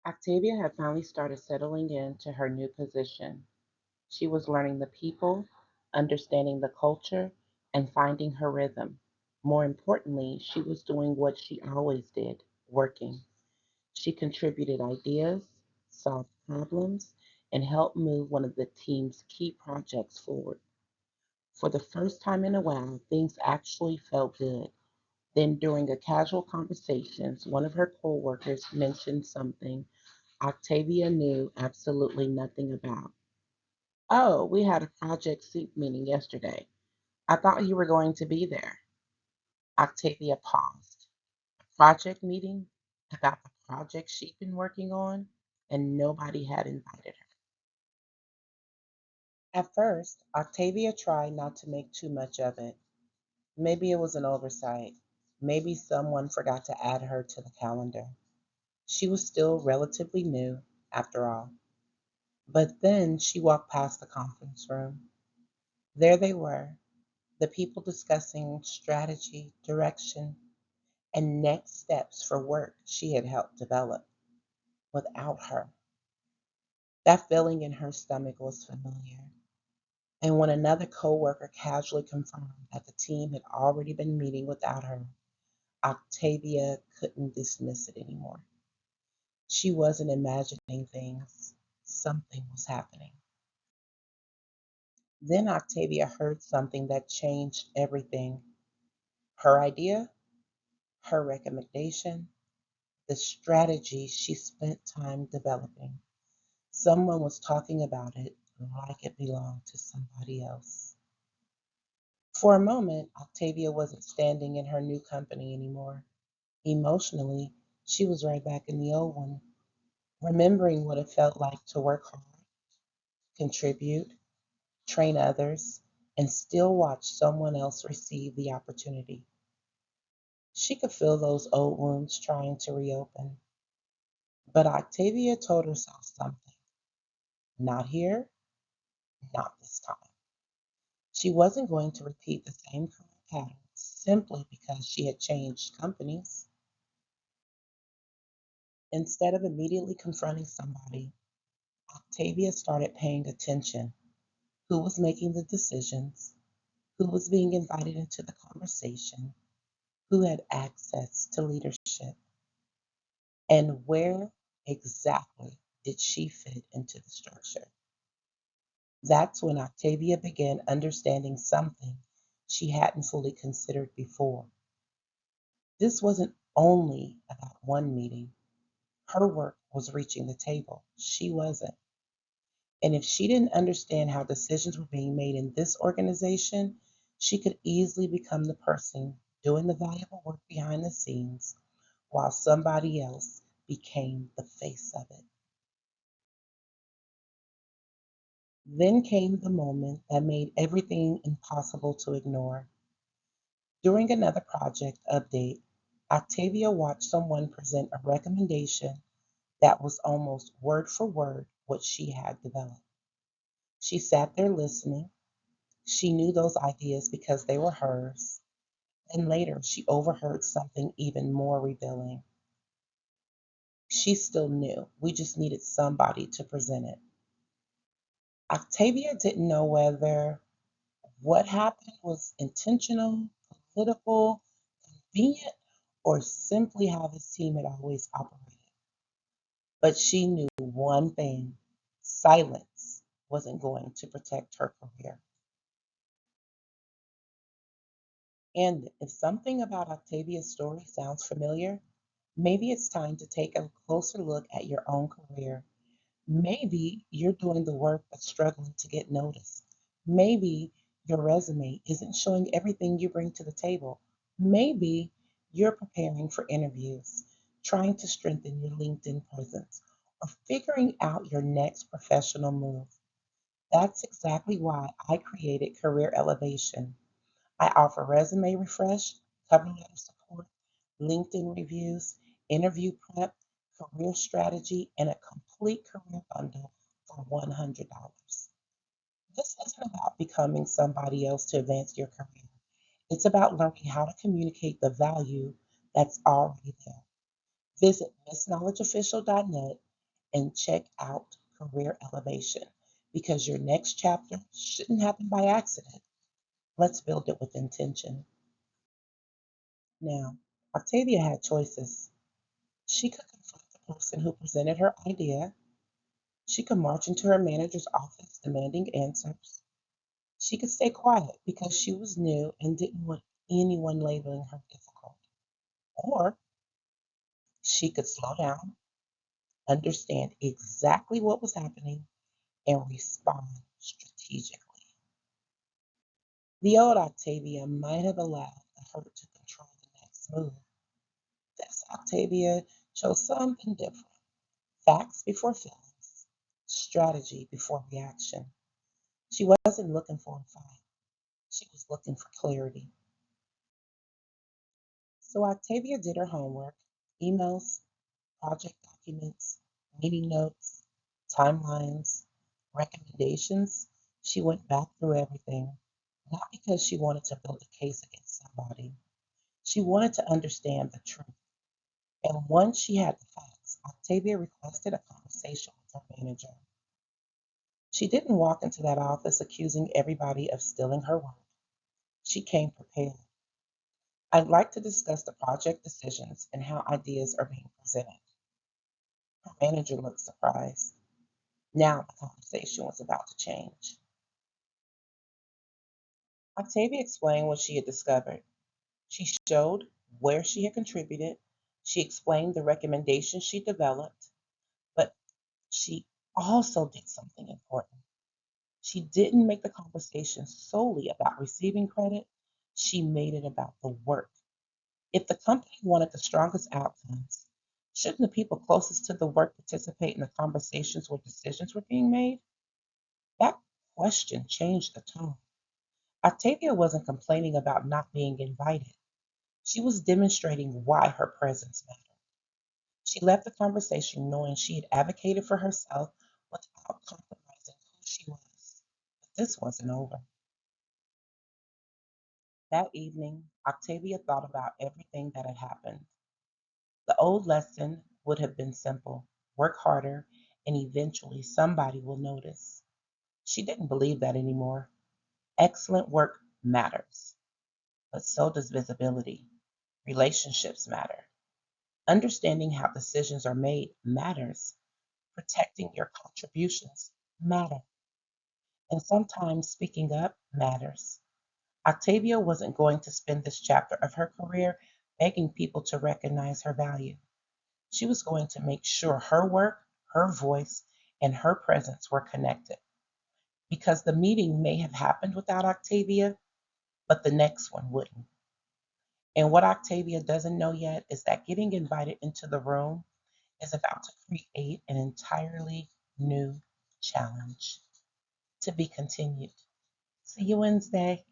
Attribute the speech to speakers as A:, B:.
A: Octavia had finally started settling into her new position. She was learning the people, understanding the culture, and finding her rhythm. More importantly, she was doing what she always did, working. She contributed ideas, solved problems, and helped move one of the team's key projects forward. For the first time in a while, things actually felt good. Then, during a casual conversation, one of her coworkers mentioned something Octavia knew absolutely nothing about. Oh, we had a project sync meeting yesterday. I thought you were going to be there. Octavia paused. Project meeting about the project she'd been working on, and nobody had invited her. At first, Octavia tried not to make too much of it. Maybe it was an oversight. Maybe someone forgot to add her to the calendar. She was still relatively new, after all. But then she walked past the conference room. There they were, the people discussing strategy, direction, and next steps for work she had helped develop without her. That feeling in her stomach was familiar. And when another coworker casually confirmed that the team had already been meeting without her, Octavia couldn't dismiss it anymore. She wasn't imagining things. Something was happening. Then Octavia heard something that changed everything. Her idea, her recommendation, the strategy she spent time developing. Someone was talking about it like it belonged to somebody else. For a moment, Octavia wasn't standing in her new company anymore. Emotionally, she was right back in the old one, remembering what it felt like to work hard, contribute, train others, and still watch someone else receive the opportunity. She could feel those old wounds trying to reopen. But Octavia told herself something. Not here, not this time. She wasn't going to repeat the same career pattern simply because she had changed companies. Instead of immediately confronting somebody, Octavia started paying attention. Who was making the decisions? Who was being invited into the conversation? Who had access to leadership? And where exactly did she fit into the structure? That's when Octavia began understanding something she hadn't fully considered before. This wasn't only about one meeting. Her work was reaching the table. She wasn't. And if she didn't understand how decisions were being made in this organization, she could easily become the person doing the valuable work behind the scenes while somebody else became the face of it. Then came the moment that made everything impossible to ignore. During another project update, Octavia watched someone present a recommendation that was almost word for word what she had developed. She sat there listening. She knew those ideas because they were hers. And later, she overheard something even more revealing. She still knew. We just needed somebody to present it. Octavia didn't know whether what happened was intentional, political, convenient, or simply how this team had always operated. But she knew one thing: silence wasn't going to protect her career. And if something about Octavia's story sounds familiar, maybe it's time to take a closer look at your own career. Maybe you're doing the work but struggling to get noticed. Maybe your resume isn't showing everything you bring to the table. Maybe you're preparing for interviews, trying to strengthen your LinkedIn presence, or figuring out your next professional move. That's exactly why I created Career Elevation. I offer resume refresh, cover letter support, LinkedIn reviews, interview prep, career strategy, and a complete career bundle for $100. This isn't about becoming somebody else to advance your career. It's about learning how to communicate the value that's already there. Visit missknowledgeofficial.net and check out career elevation because your next chapter shouldn't happen by accident. Let's build it with intention. Now, Octavia had choices. She could confront the person who presented her idea. She could march into her manager's office demanding answers. She could stay quiet because she was new and didn't want anyone labeling her difficult. Or she could slow down, understand exactly what was happening, and respond strategically. The old Octavia might have allowed the hurt to control the next move. This Octavia chose something different: facts before feelings, strategy before reaction. She wasn't looking for a fight, she was looking for clarity. So Octavia did her homework: emails, project documents, meeting notes, timelines, recommendations. She went back through everything, not because she wanted to build a case against somebody. She wanted to understand the truth. And once she had the facts, Octavia requested a conversation with her manager. She didn't walk into that office accusing everybody of stealing her work. She came prepared. I'd like to discuss the project decisions and how ideas are being presented. Her manager looked surprised. Now the conversation was about to change. Octavia explained what she had discovered. She showed where she had contributed. She explained the recommendations she developed, but she also did something important. She didn't make the conversation solely about receiving credit. She made it about the work. If the company wanted the strongest outcomes, shouldn't the people closest to the work participate in the conversations where decisions were being made? That question changed the tone. Octavia wasn't complaining about not being invited. She was demonstrating why her presence mattered. She left the conversation knowing she had advocated for herself without compromising who she was. But this wasn't over. That evening, Octavia thought about everything that had happened. The old lesson would have been simple: work harder, and eventually somebody will notice. She didn't believe that anymore. Excellent work matters, but so does visibility. Relationships matter. Understanding how decisions are made matters. Protecting your contributions matter. And sometimes speaking up matters. Octavia wasn't going to spend this chapter of her career begging people to recognize her value. She was going to make sure her work, her voice, and her presence were connected. Because the meeting may have happened without Octavia, but the next one wouldn't. And what Octavia doesn't know yet is that getting invited into the room is about to create an entirely new challenge. To be continued. See you Wednesday.